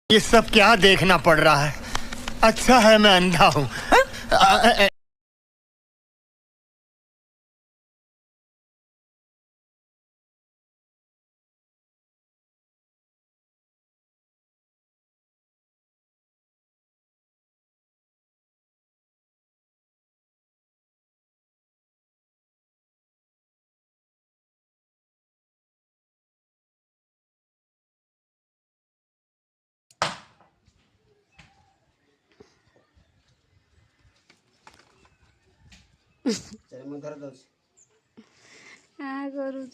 ये सब क्या देखना पड़ रहा है। अच्छा है मैं अंधा हूँ। चल मैं धर दउछ हाँ करूँ